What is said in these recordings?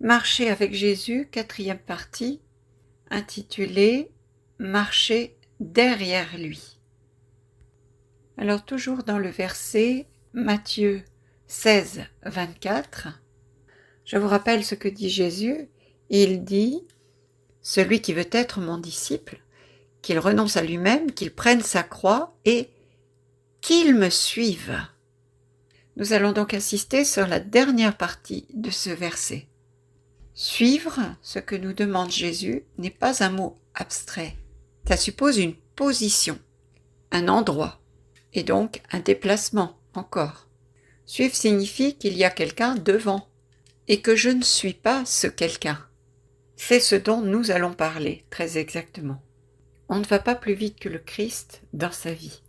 Marcher avec Jésus, quatrième partie, intitulée « Marcher derrière lui ». Alors toujours dans le verset Matthieu 16, 24, je vous rappelle ce que dit Jésus. Il dit « Celui qui veut être mon disciple, qu'il renonce à lui-même, qu'il prenne sa croix et qu'il me suive ». Nous allons donc insister sur la dernière partie de ce verset. Suivre ce que nous demande Jésus n'est pas un mot abstrait. Ça suppose une position, un endroit, et donc un déplacement encore. Suivre signifie qu'il y a quelqu'un devant, et que je ne suis pas ce quelqu'un. C'est ce dont nous allons parler, très exactement. On ne va pas plus vite que le Christ dans sa vie.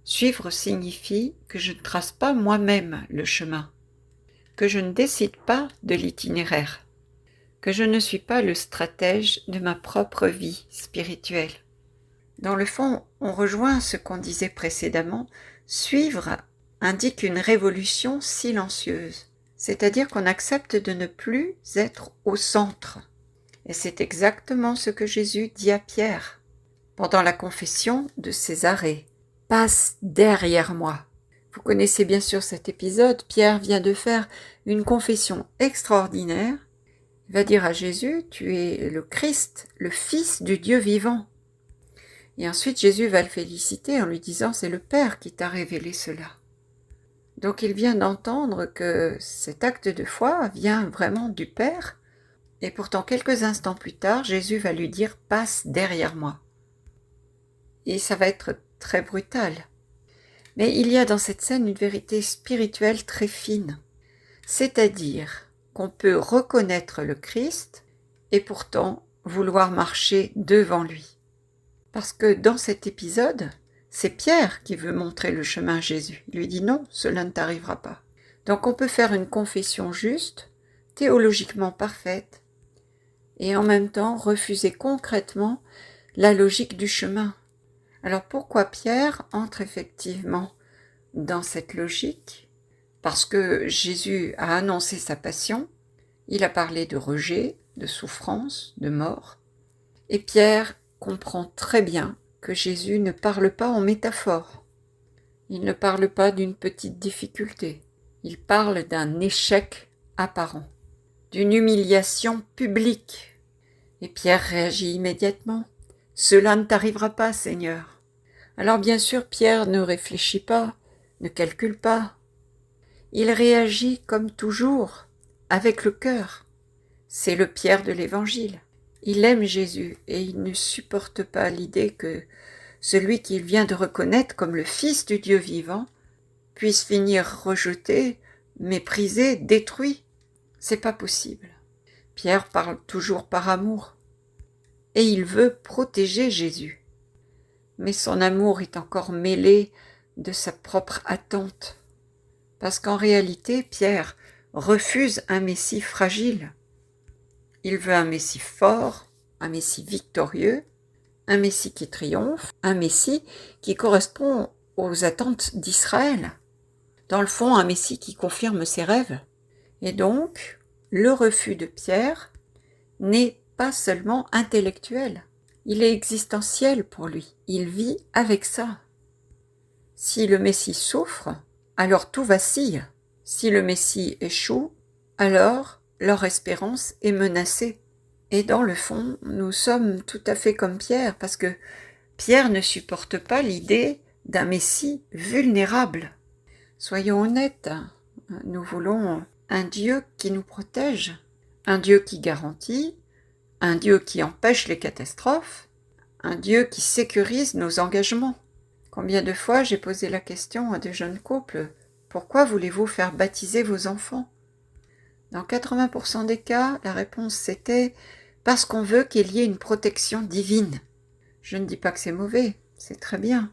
Suivre signifie que je ne trace pas moi-même le chemin, que je ne décide pas de l'itinéraire, que je ne suis pas le stratège de ma propre vie spirituelle. Dans le fond, on rejoint ce qu'on disait précédemment, suivre indique une révolution silencieuse, c'est-à-dire qu'on accepte de ne plus être au centre. Et c'est exactement ce que Jésus dit à Pierre pendant la confession de Césarée. « Passe derrière moi ». Vous connaissez bien sûr cet épisode, Pierre vient de faire une confession extraordinaire. Il va dire à Jésus, tu es le Christ, le Fils du Dieu vivant. Et ensuite Jésus va le féliciter en lui disant, c'est le Père qui t'a révélé cela. Donc il vient d'entendre que cet acte de foi vient vraiment du Père. Et pourtant quelques instants plus tard, Jésus va lui dire, passe derrière moi. Et ça va être très brutal. Mais il y a dans cette scène une vérité spirituelle très fine. C'est-à-dire qu'on peut reconnaître le Christ et pourtant vouloir marcher devant lui. Parce que dans cet épisode, c'est Pierre qui veut montrer le chemin à Jésus. Il lui dit non, cela ne t'arrivera pas. Donc on peut faire une confession juste, théologiquement parfaite, et en même temps refuser concrètement la logique du chemin. Alors pourquoi Pierre entre effectivement dans cette logique? Parce que Jésus a annoncé sa passion, il a parlé de rejet, de souffrance, de mort, et Pierre comprend très bien que Jésus ne parle pas en métaphore. Il ne parle pas d'une petite difficulté, il parle d'un échec apparent, d'une humiliation publique. Et Pierre réagit immédiatement. « Cela ne t'arrivera pas, Seigneur. » Alors bien sûr, Pierre ne réfléchit pas, ne calcule pas. Il réagit comme toujours, avec le cœur. C'est le Pierre de l'Évangile. Il aime Jésus et il ne supporte pas l'idée que celui qu'il vient de reconnaître comme le Fils du Dieu vivant puisse finir rejeté, méprisé, détruit. C'est pas possible. Pierre parle toujours par amour. Et il veut protéger Jésus. Mais son amour est encore mêlé de sa propre attente. Parce qu'en réalité, Pierre refuse un Messie fragile. Il veut un Messie fort, un Messie victorieux, un Messie qui triomphe, un Messie qui correspond aux attentes d'Israël. Dans le fond, un Messie qui confirme ses rêves. Et donc, le refus de Pierre n'est pas seulement intellectuel, il est existentiel pour lui. Il vit avec ça. Si le Messie souffre, alors tout vacille. Si le Messie échoue, alors leur espérance est menacée. Et dans le fond, nous sommes tout à fait comme Pierre, parce que Pierre ne supporte pas l'idée d'un Messie vulnérable. Soyons honnêtes, nous voulons un Dieu qui nous protège, un Dieu qui garantit, un Dieu qui empêche les catastrophes, un Dieu qui sécurise nos engagements. Combien de fois j'ai posé la question à de jeunes couples, pourquoi voulez-vous faire baptiser vos enfants? Dans 80% des cas, la réponse c'était parce qu'on veut qu'il y ait une protection divine. Je ne dis pas que c'est mauvais, c'est très bien.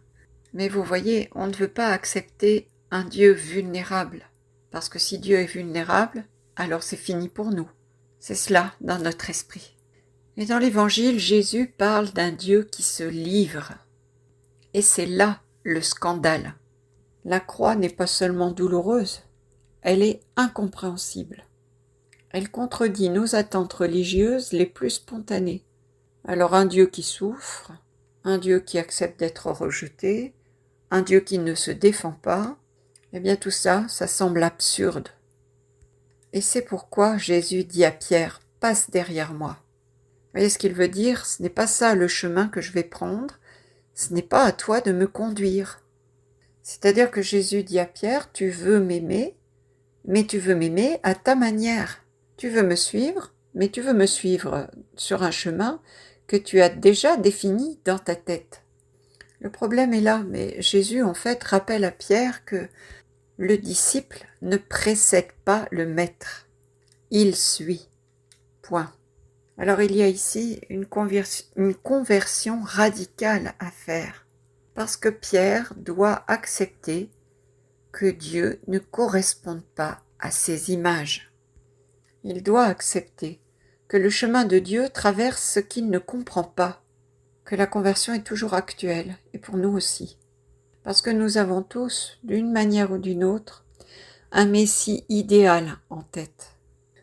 Mais vous voyez, on ne veut pas accepter un Dieu vulnérable. Parce que si Dieu est vulnérable, alors c'est fini pour nous. C'est cela dans notre esprit. Et dans l'Évangile, Jésus parle d'un Dieu qui se livre. Et c'est là le scandale. La croix n'est pas seulement douloureuse, elle est incompréhensible. Elle contredit nos attentes religieuses les plus spontanées. Alors un Dieu qui souffre, un Dieu qui accepte d'être rejeté, un Dieu qui ne se défend pas, eh bien tout ça, ça semble absurde. Et c'est pourquoi Jésus dit à Pierre, « Passe derrière moi ». Vous voyez ce qu'il veut dire? Ce n'est pas ça le chemin que je vais prendre, ce n'est pas à toi de me conduire. C'est-à-dire que Jésus dit à Pierre, tu veux m'aimer, mais tu veux m'aimer à ta manière. Tu veux me suivre, mais tu veux me suivre sur un chemin que tu as déjà défini dans ta tête. Le problème est là, mais Jésus en fait rappelle à Pierre que le disciple ne précède pas le maître, il suit. Point. Alors il y a ici une conversion radicale à faire, parce que Pierre doit accepter que Dieu ne corresponde pas à ses images. Il doit accepter que le chemin de Dieu traverse ce qu'il ne comprend pas, que la conversion est toujours actuelle, et pour nous aussi. Parce que nous avons tous, d'une manière ou d'une autre, un Messie idéal en tête.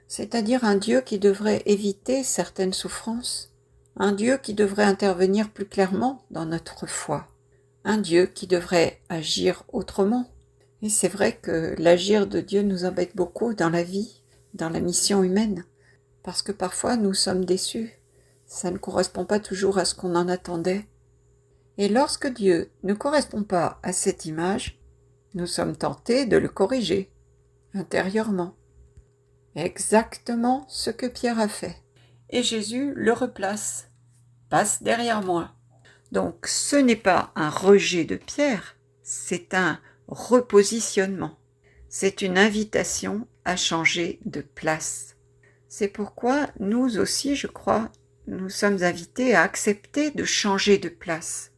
C'est-à-dire un Dieu qui devrait éviter certaines souffrances, un Dieu qui devrait intervenir plus clairement dans notre foi, un Dieu qui devrait agir autrement. Et c'est vrai que l'agir de Dieu nous embête beaucoup dans la vie, dans la mission humaine, parce que parfois nous sommes déçus, ça ne correspond pas toujours à ce qu'on en attendait. Et lorsque Dieu ne correspond pas à cette image, nous sommes tentés de le corriger, intérieurement. Exactement ce que Pierre a fait. Et Jésus le replace. Passe derrière moi. Donc ce n'est pas un rejet de Pierre, c'est un repositionnement. C'est une invitation à changer de place. C'est pourquoi nous aussi, je crois, nous sommes invités à accepter de changer de place.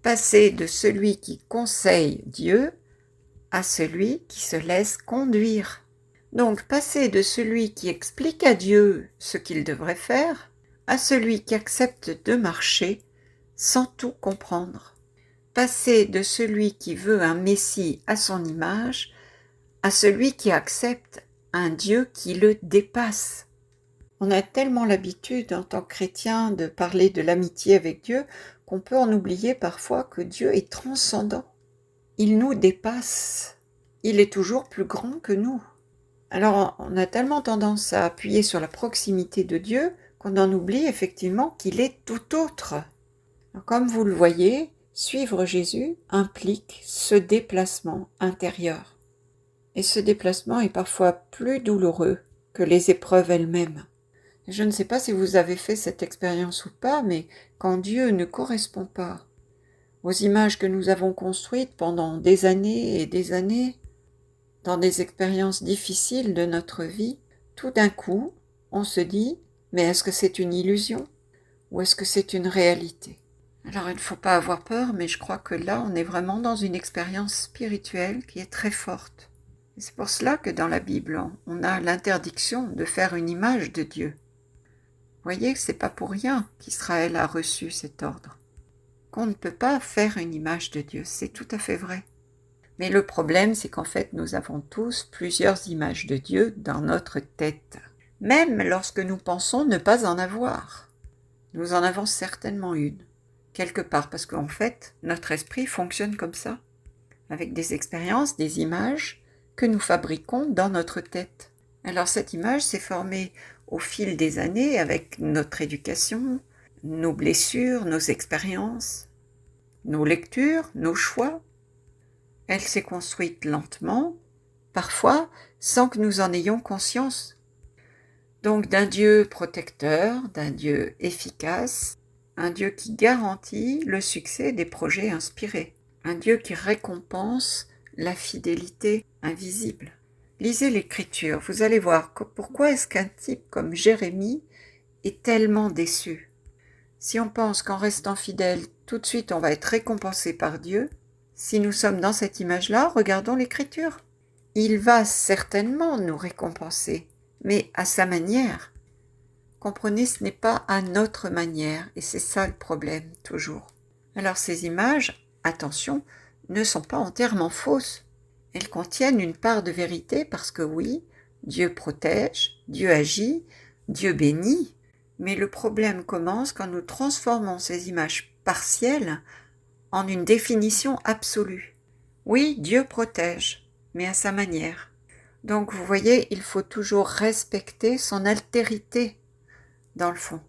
Passer de celui qui conseille Dieu à celui qui se laisse conduire. Donc passer de celui qui explique à Dieu ce qu'il devrait faire à celui qui accepte de marcher sans tout comprendre. Passer de celui qui veut un Messie à son image à celui qui accepte un Dieu qui le dépasse. On a tellement l'habitude en tant que chrétien de parler de l'amitié avec Dieu qu'on peut en oublier parfois que Dieu est transcendant. Il nous dépasse. Il est toujours plus grand que nous. Alors on a tellement tendance à appuyer sur la proximité de Dieu qu'on en oublie effectivement qu'il est tout autre. Alors, comme vous le voyez, suivre Jésus implique ce déplacement intérieur. Et ce déplacement est parfois plus douloureux que les épreuves elles-mêmes. Je ne sais pas si vous avez fait cette expérience ou pas, mais quand Dieu ne correspond pas aux images que nous avons construites pendant des années et des années, dans des expériences difficiles de notre vie, tout d'un coup, on se dit « mais est-ce que c'est une illusion ou est-ce que c'est une réalité ?» Alors il ne faut pas avoir peur, mais je crois que là, on est vraiment dans une expérience spirituelle qui est très forte. Et c'est pour cela que dans la Bible, on a l'interdiction de faire une image de Dieu. Vous voyez que ce n'est pas pour rien qu'Israël a reçu cet ordre. Qu'on ne peut pas faire une image de Dieu, c'est tout à fait vrai. Mais le problème, c'est qu'en fait, nous avons tous plusieurs images de Dieu dans notre tête. Même lorsque nous pensons ne pas en avoir. Nous en avons certainement une, quelque part, parce qu'en fait, notre esprit fonctionne comme ça, avec des expériences, des images que nous fabriquons dans notre tête. Alors cette image s'est formée au fil des années avec notre éducation, nos blessures, nos expériences, nos lectures, nos choix. Elle s'est construite lentement, parfois sans que nous en ayons conscience. Donc d'un Dieu protecteur, d'un Dieu efficace, un Dieu qui garantit le succès des projets inspirés, un Dieu qui récompense la fidélité invisible. Lisez l'Écriture, vous allez voir pourquoi est-ce qu'un type comme Jérémie est tellement déçu. Si on pense qu'en restant fidèle, tout de suite on va être récompensé par Dieu, si nous sommes dans cette image-là, regardons l'Écriture. Il va certainement nous récompenser, mais à sa manière. Comprenez, ce n'est pas à notre manière, et c'est ça le problème, toujours. Alors ces images, attention, ne sont pas entièrement fausses. Elles contiennent une part de vérité parce que oui, Dieu protège, Dieu agit, Dieu bénit, mais le problème commence quand nous transformons ces images partielles en une définition absolue. Oui, Dieu protège, mais à sa manière. Donc vous voyez, il faut toujours respecter son altérité dans le fond.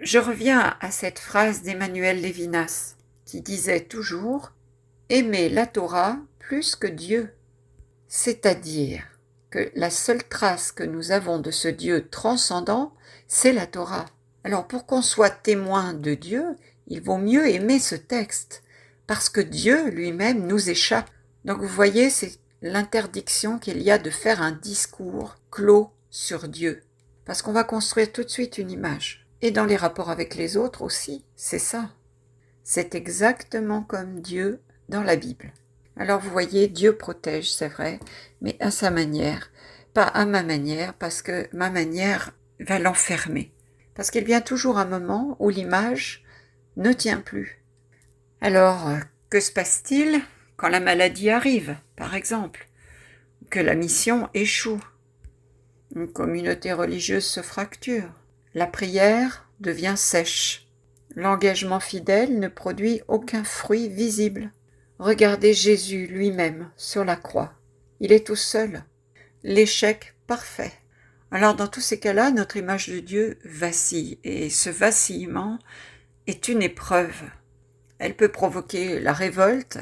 Je reviens à cette phrase d'Emmanuel Lévinas qui disait toujours « Aimer la Torah plus que Dieu », c'est-à-dire que la seule trace que nous avons de ce Dieu transcendant, c'est la Torah. Alors pour qu'on soit témoin de Dieu, il vaut mieux aimer ce texte, parce que Dieu lui-même nous échappe. Donc vous voyez, c'est l'interdiction qu'il y a de faire un discours clos sur Dieu, parce qu'on va construire tout de suite une image. Et dans les rapports avec les autres aussi, c'est ça. C'est exactement comme Dieu dans la Bible. Alors vous voyez, Dieu protège, c'est vrai, mais à sa manière, pas à ma manière, parce que ma manière va l'enfermer. Parce qu'il vient toujours un moment où l'image ne tient plus. Alors, que se passe-t-il quand la maladie arrive, par exemple, que la mission échoue, une communauté religieuse se fracture, la prière devient sèche, l'engagement fidèle ne produit aucun fruit visible. Regardez Jésus lui-même sur la croix. Il est tout seul. L'échec parfait. Alors dans tous ces cas-là, notre image de Dieu vacille. Et ce vacillement est une épreuve. Elle peut provoquer la révolte,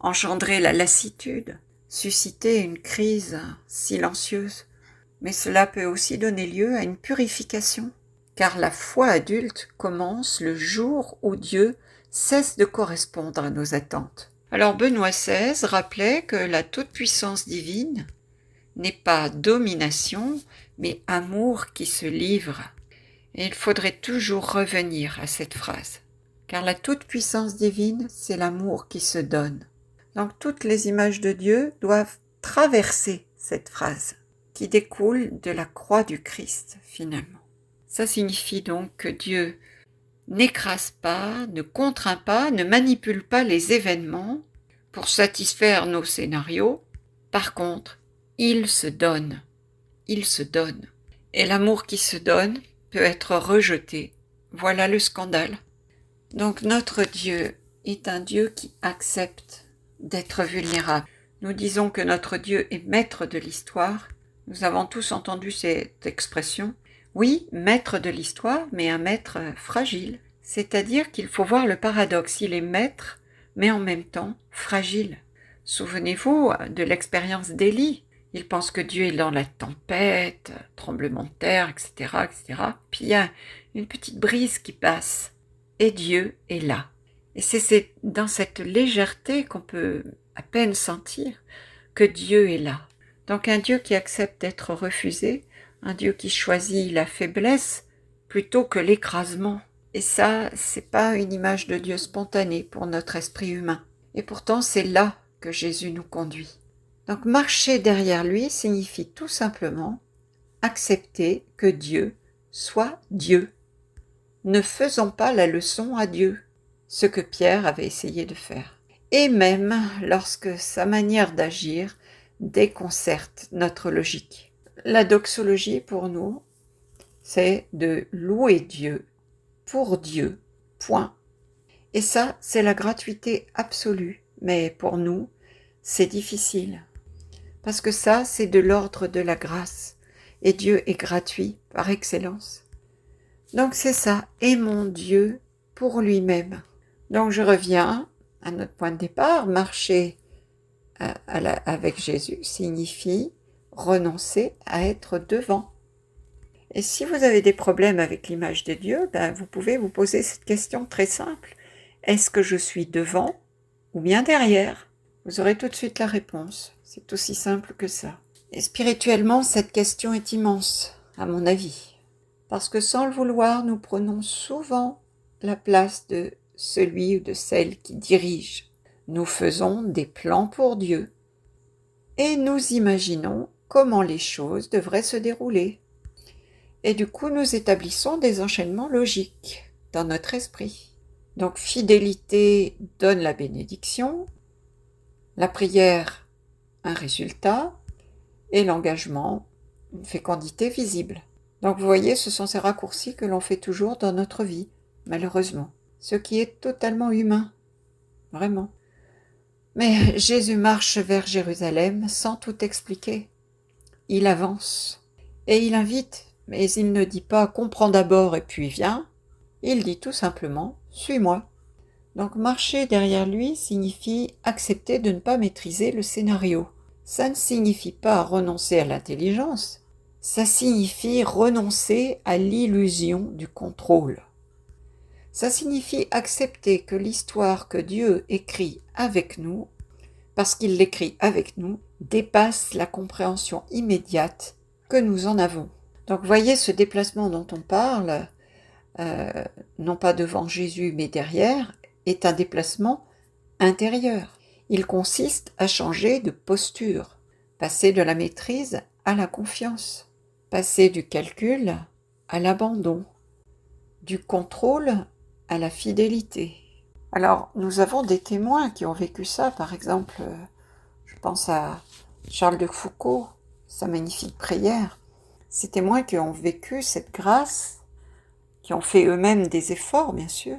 engendrer la lassitude, susciter une crise silencieuse. Mais cela peut aussi donner lieu à une purification. Car la foi adulte commence le jour où Dieu cesse de correspondre à nos attentes. Alors Benoît XVI rappelait que la toute-puissance divine n'est pas domination, mais amour qui se livre. Et il faudrait toujours revenir à cette phrase. Car la toute-puissance divine, c'est l'amour qui se donne. Donc toutes les images de Dieu doivent traverser cette phrase, qui découle de la croix du Christ, finalement. Ça signifie donc que Dieu n'écrase pas, ne contraint pas, ne manipule pas les événements pour satisfaire nos scénarios. Par contre, il se donne. Il se donne. Et l'amour qui se donne peut être rejeté. Voilà le scandale. Donc notre Dieu est un Dieu qui accepte d'être vulnérable. Nous disons que notre Dieu est maître de l'histoire. Nous avons tous entendu cette expression. Oui, maître de l'histoire, mais un maître fragile. C'est-à-dire qu'il faut voir le paradoxe. Il est maître, mais en même temps fragile. Souvenez-vous de l'expérience d'Élie. Il pense que Dieu est dans la tempête, tremblement de terre, etc., etc. Puis il y a une petite brise qui passe. Et Dieu est là. Et c'est dans cette légèreté qu'on peut à peine sentir que Dieu est là. Donc un Dieu qui accepte d'être refusé, un Dieu qui choisit la faiblesse plutôt que l'écrasement. Et ça, c'est pas une image de Dieu spontanée pour notre esprit humain. Et pourtant, c'est là que Jésus nous conduit. Donc marcher derrière lui signifie tout simplement accepter que Dieu soit Dieu. Ne faisons pas la leçon à Dieu, ce que Pierre avait essayé de faire. Et même lorsque sa manière d'agir déconcerte notre logique. La doxologie pour nous, c'est de louer Dieu, pour Dieu, point. Et ça, c'est la gratuité absolue. Mais pour nous, c'est difficile. Parce que ça, c'est de l'ordre de la grâce. Et Dieu est gratuit par excellence. Donc c'est ça, aimons Dieu pour lui-même. Donc je reviens à notre point de départ, marcher avec Jésus signifie renoncer à être devant. Et si vous avez des problèmes avec l'image de Dieu, vous pouvez vous poser cette question très simple. Est-ce que je suis devant ou bien derrière? Vous aurez tout de suite la réponse. C'est aussi simple que ça. Et spirituellement, cette question est immense, à mon avis. Parce que sans le vouloir, nous prenons souvent la place de celui ou de celle qui dirige. Nous faisons des plans pour Dieu. Et nous imaginons comment les choses devraient se dérouler. Et du coup, nous établissons des enchaînements logiques dans notre esprit. Donc, fidélité donne la bénédiction, la prière un résultat, et l'engagement une fécondité visible. Donc vous voyez, ce sont ces raccourcis que l'on fait toujours dans notre vie, malheureusement. Ce qui est totalement humain, vraiment. Mais Jésus marche vers Jérusalem sans tout expliquer. Il avance et il invite, mais il ne dit pas « comprends d'abord et puis viens ». Il dit tout simplement « suis-moi ». Donc marcher derrière lui signifie accepter de ne pas maîtriser le scénario. Ça ne signifie pas renoncer à l'intelligence, ça signifie renoncer à l'illusion du contrôle. Ça signifie accepter que l'histoire que Dieu écrit avec nous, parce qu'il l'écrit avec nous, dépasse la compréhension immédiate que nous en avons. Donc voyez ce déplacement dont on parle, non pas devant Jésus mais derrière, est un déplacement intérieur. Il consiste à changer de posture, passer de la maîtrise à la confiance, passer du calcul à l'abandon, du contrôle à la fidélité. Alors, nous avons des témoins qui ont vécu ça, par exemple, je pense à Charles de Foucault, sa magnifique prière. Ces témoins qui ont vécu cette grâce, qui ont fait eux-mêmes des efforts, bien sûr,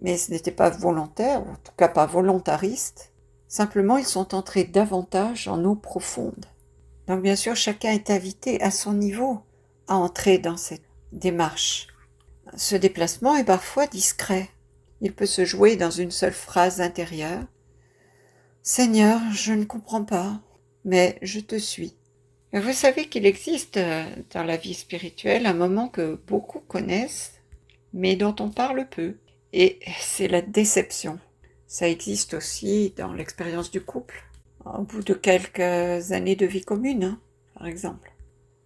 mais ce n'était pas volontaire, ou en tout cas pas volontariste. Simplement, ils sont entrés davantage en eau profonde. Donc bien sûr, chacun est invité à son niveau à entrer dans cette démarche. Ce déplacement est parfois discret. Il peut se jouer dans une seule phrase intérieure. « Seigneur, je ne comprends pas, mais je te suis. » Et vous savez qu'il existe dans la vie spirituelle un moment que beaucoup connaissent, mais dont on parle peu. Et c'est la déception. Ça existe aussi dans l'expérience du couple, au bout de quelques années de vie commune, par exemple.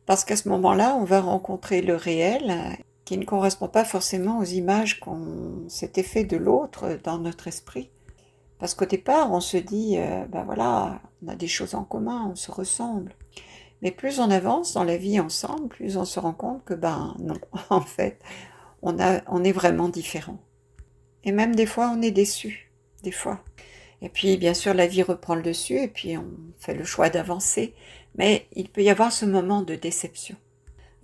Parce qu'à ce moment-là, on va rencontrer le réel qui ne correspond pas forcément aux images qu'on s'était fait de l'autre dans notre esprit. Parce qu'au départ, on se dit, ben voilà, on a des choses en commun, on se ressemble. Mais plus on avance dans la vie ensemble, plus on se rend compte que ben non, en fait, on est vraiment différents. Et même des fois, on est déçu, des fois. Et puis, bien sûr, la vie reprend le dessus et puis on fait le choix d'avancer. Mais il peut y avoir ce moment de déception.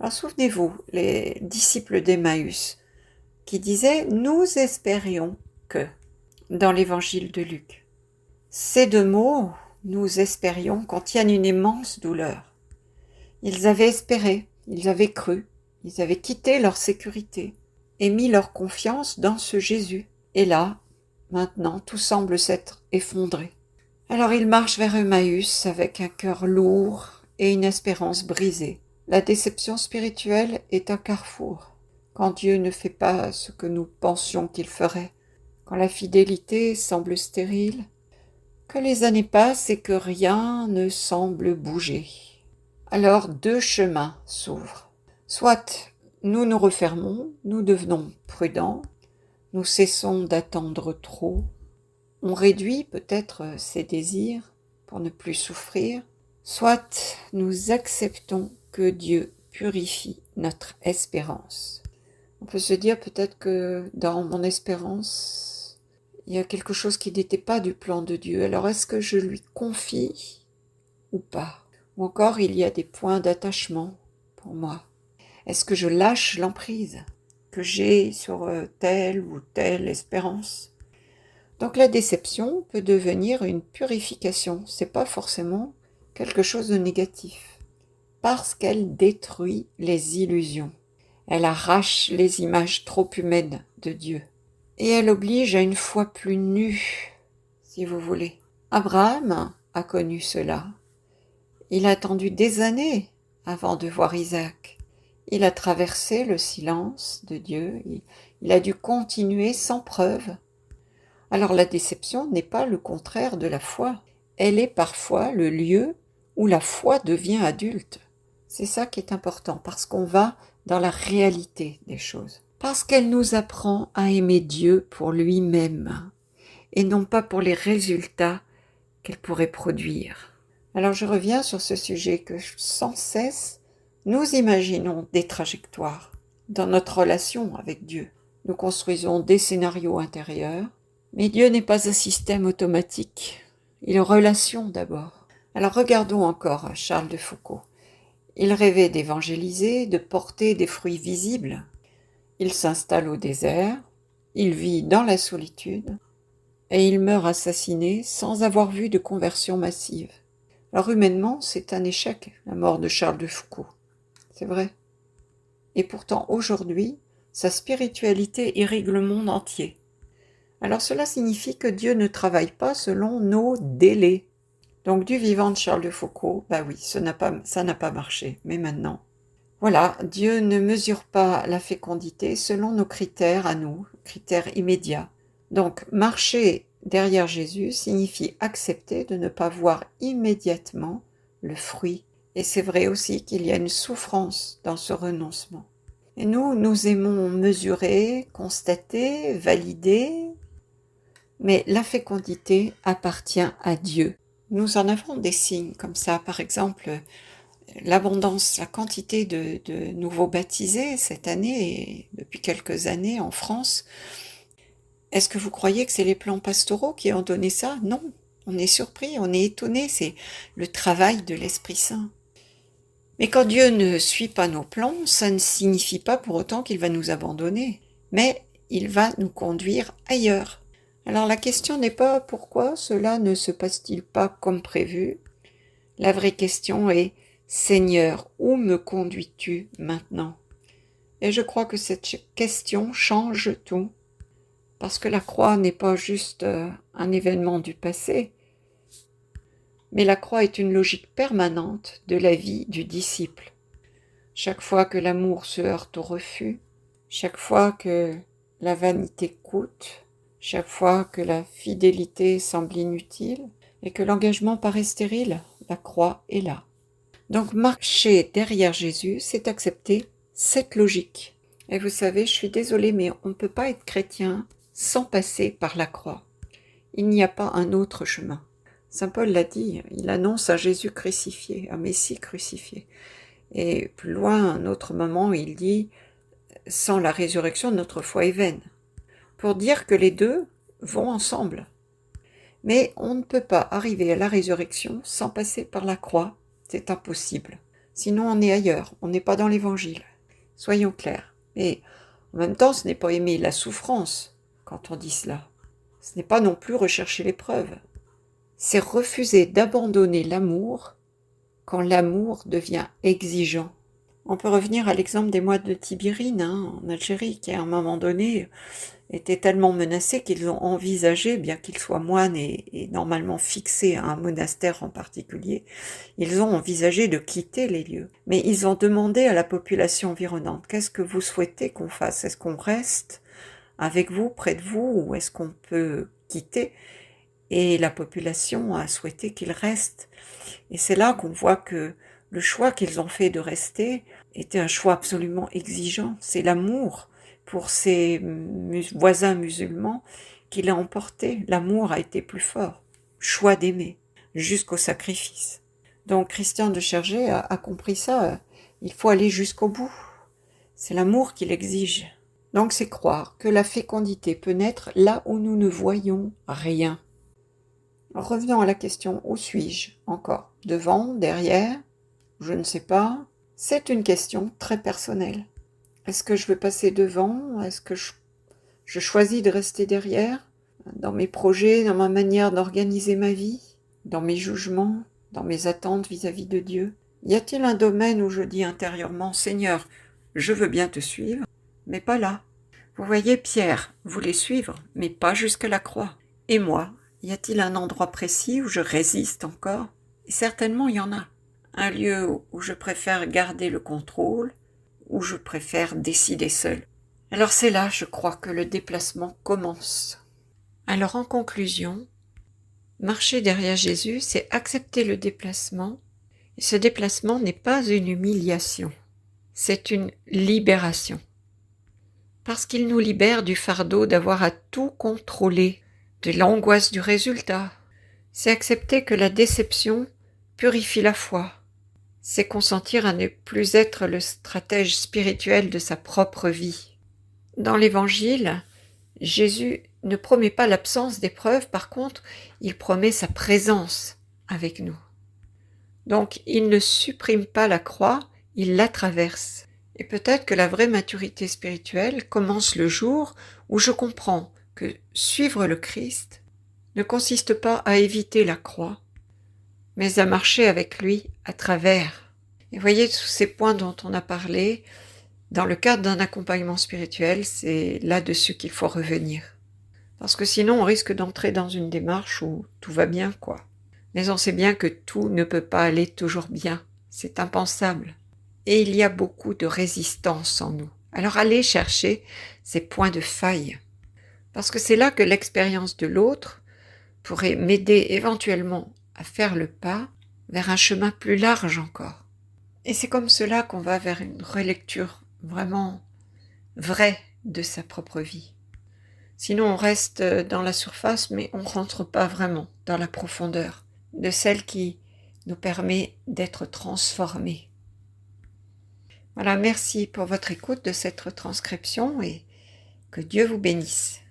Alors souvenez-vous, les disciples d'Emmaüs qui disaient « Nous espérions que » dans l'évangile de Luc. Ces deux mots, « nous espérions » contiennent une immense douleur. Ils avaient espéré, ils avaient cru, ils avaient quitté leur sécurité et mis leur confiance dans ce Jésus. Et là, maintenant, tout semble s'être effondré. Alors ils marchent vers Emmaüs avec un cœur lourd et une espérance brisée. La déception spirituelle est un carrefour. Quand Dieu ne fait pas ce que nous pensions qu'il ferait, quand la fidélité semble stérile, que les années passent et que rien ne semble bouger. Alors deux chemins s'ouvrent. Soit nous nous refermons, nous devenons prudents, nous cessons d'attendre trop, on réduit peut-être ses désirs pour ne plus souffrir, soit nous acceptons que Dieu purifie notre espérance. On peut se dire peut-être que dans mon espérance, il y a quelque chose qui n'était pas du plan de Dieu. Alors est-ce que je lui confie ou pas? Ou encore il y a des points d'attachement pour moi. Est-ce que je lâche l'emprise que j'ai sur telle ou telle espérance? Donc la déception peut devenir une purification. C'est pas forcément quelque chose de négatif. Parce qu'elle détruit les illusions. Elle arrache les images trop humaines de Dieu. Et elle oblige à une foi plus nue, si vous voulez. Abraham a connu cela. Il a attendu des années avant de voir Isaac. Il a traversé le silence de Dieu. Il a dû continuer sans preuve. Alors la déception n'est pas le contraire de la foi. Elle est parfois le lieu où la foi devient adulte. C'est ça qui est important, parce qu'on va dans la réalité des choses. Parce qu'elle nous apprend à aimer Dieu pour lui-même, et non pas pour les résultats qu'elle pourrait produire. Alors je reviens sur ce sujet que sans cesse, nous imaginons des trajectoires dans notre relation avec Dieu. Nous construisons des scénarios intérieurs, mais Dieu n'est pas un système automatique. Il est relation d'abord. Alors regardons encore Charles de Foucault. Il rêvait d'évangéliser, de porter des fruits visibles. Il s'installe au désert, il vit dans la solitude, et il meurt assassiné sans avoir vu de conversion massive. Alors humainement, c'est un échec, la mort de Charles de Foucault. C'est vrai. Et pourtant, aujourd'hui, sa spiritualité irrigue le monde entier. Alors cela signifie que Dieu ne travaille pas selon nos délais. Donc du vivant de Charles de Foucault, bah oui, ça n'a pas marché. Mais maintenant, voilà, Dieu ne mesure pas la fécondité selon nos critères à nous, critères immédiats. Donc marcher derrière Jésus signifie accepter de ne pas voir immédiatement le fruit. Et c'est vrai aussi qu'il y a une souffrance dans ce renoncement. Et nous aimons mesurer, constater, valider, mais la fécondité appartient à Dieu. Nous en avons des signes comme ça, par exemple, l'abondance, la quantité de nouveaux baptisés cette année et depuis quelques années en France. Est-ce que vous croyez que c'est les plans pastoraux qui ont donné ça? Non, on est surpris, on est étonné, c'est le travail de l'Esprit Saint. Mais quand Dieu ne suit pas nos plans, ça ne signifie pas pour autant qu'il va nous abandonner, mais il va nous conduire ailleurs. Alors la question n'est pas pourquoi cela ne se passe-t-il pas comme prévu. La vraie question est Seigneur, où me conduis-tu maintenant? Et je crois que cette question change tout, parce que la croix n'est pas juste un événement du passé, mais la croix est une logique permanente de la vie du disciple. Chaque fois que l'amour se heurte au refus, chaque fois que la vanité coûte, chaque fois que la fidélité semble inutile et que l'engagement paraît stérile, la croix est là. Donc marcher derrière Jésus, c'est accepter cette logique. Et vous savez, je suis désolée, mais on ne peut pas être chrétien sans passer par la croix. Il n'y a pas un autre chemin. Saint Paul l'a dit, il annonce un Jésus crucifié, un Messie crucifié. Et plus loin, à un autre moment, il dit « Sans la résurrection, notre foi est vaine ». Pour dire que les deux vont ensemble. Mais on ne peut pas arriver à la résurrection sans passer par la croix, c'est impossible. Sinon on est ailleurs, on n'est pas dans l'évangile. Soyons clairs. Mais en même temps, ce n'est pas aimer la souffrance quand on dit cela. Ce n'est pas non plus rechercher l'épreuve. C'est refuser d'abandonner l'amour quand l'amour devient exigeant. On peut revenir à l'exemple des moines de Tibérine en Algérie, qui à un moment donné étaient tellement menacés qu'ils ont envisagé, bien qu'ils soient moines et normalement fixés à un monastère en particulier, ils ont envisagé de quitter les lieux. Mais ils ont demandé à la population environnante, qu'est-ce que vous souhaitez qu'on fasse? Est-ce qu'on reste avec vous, près de vous, ou est-ce qu'on peut quitter? Et la population a souhaité qu'ils restent. Et c'est là qu'on voit que le choix qu'ils ont fait de rester était un choix absolument exigeant. C'est l'amour pour ces voisins musulmans qui l'a emporté. L'amour a été plus fort. Choix d'aimer, jusqu'au sacrifice. Donc Christian de Chergé a compris ça. Il faut aller jusqu'au bout. C'est l'amour qui l'exige. Donc c'est croire que la fécondité peut naître là où nous ne voyons rien. Revenons à la question, où suis-je encore? Devant, derrière? Je ne sais pas. C'est une question très personnelle. Est-ce que je veux passer devant? Est-ce que je choisis de rester derrière? Dans mes projets, dans ma manière d'organiser ma vie? Dans mes jugements? Dans mes attentes vis-à-vis de Dieu? Y a-t-il un domaine où je dis intérieurement, Seigneur, je veux bien te suivre, mais pas là? Vous voyez, Pierre voulait suivre, mais pas jusque la croix. Et moi, y a-t-il un endroit précis où je résiste encore? Et certainement il y en a. Un lieu où je préfère garder le contrôle, où je préfère décider seul. Alors c'est là, je crois, que le déplacement commence. Alors en conclusion, marcher derrière Jésus, c'est accepter le déplacement. Et ce déplacement n'est pas une humiliation, c'est une libération. Parce qu'il nous libère du fardeau d'avoir à tout contrôler, de l'angoisse du résultat. C'est accepter que la déception purifie la foi. C'est consentir à ne plus être le stratège spirituel de sa propre vie. Dans l'Évangile, Jésus ne promet pas l'absence d'épreuves, par contre, il promet sa présence avec nous. Donc il ne supprime pas la croix, il la traverse. Et peut-être que la vraie maturité spirituelle commence le jour où je comprends que suivre le Christ ne consiste pas à éviter la croix, mais à marcher avec lui à travers. Et voyez, tous ces points dont on a parlé, dans le cadre d'un accompagnement spirituel, c'est là-dessus qu'il faut revenir. Parce que sinon, on risque d'entrer dans une démarche où tout va bien, quoi. Mais on sait bien que tout ne peut pas aller toujours bien. C'est impensable. Et il y a beaucoup de résistance en nous. Alors allez chercher ces points de faille. Parce que c'est là que l'expérience de l'autre pourrait m'aider éventuellement à faire le pas vers un chemin plus large encore. Et c'est comme cela qu'on va vers une relecture vraiment vraie de sa propre vie. Sinon on reste dans la surface, mais on ne rentre pas vraiment dans la profondeur de celle qui nous permet d'être transformés. Voilà, merci pour votre écoute de cette retranscription et que Dieu vous bénisse.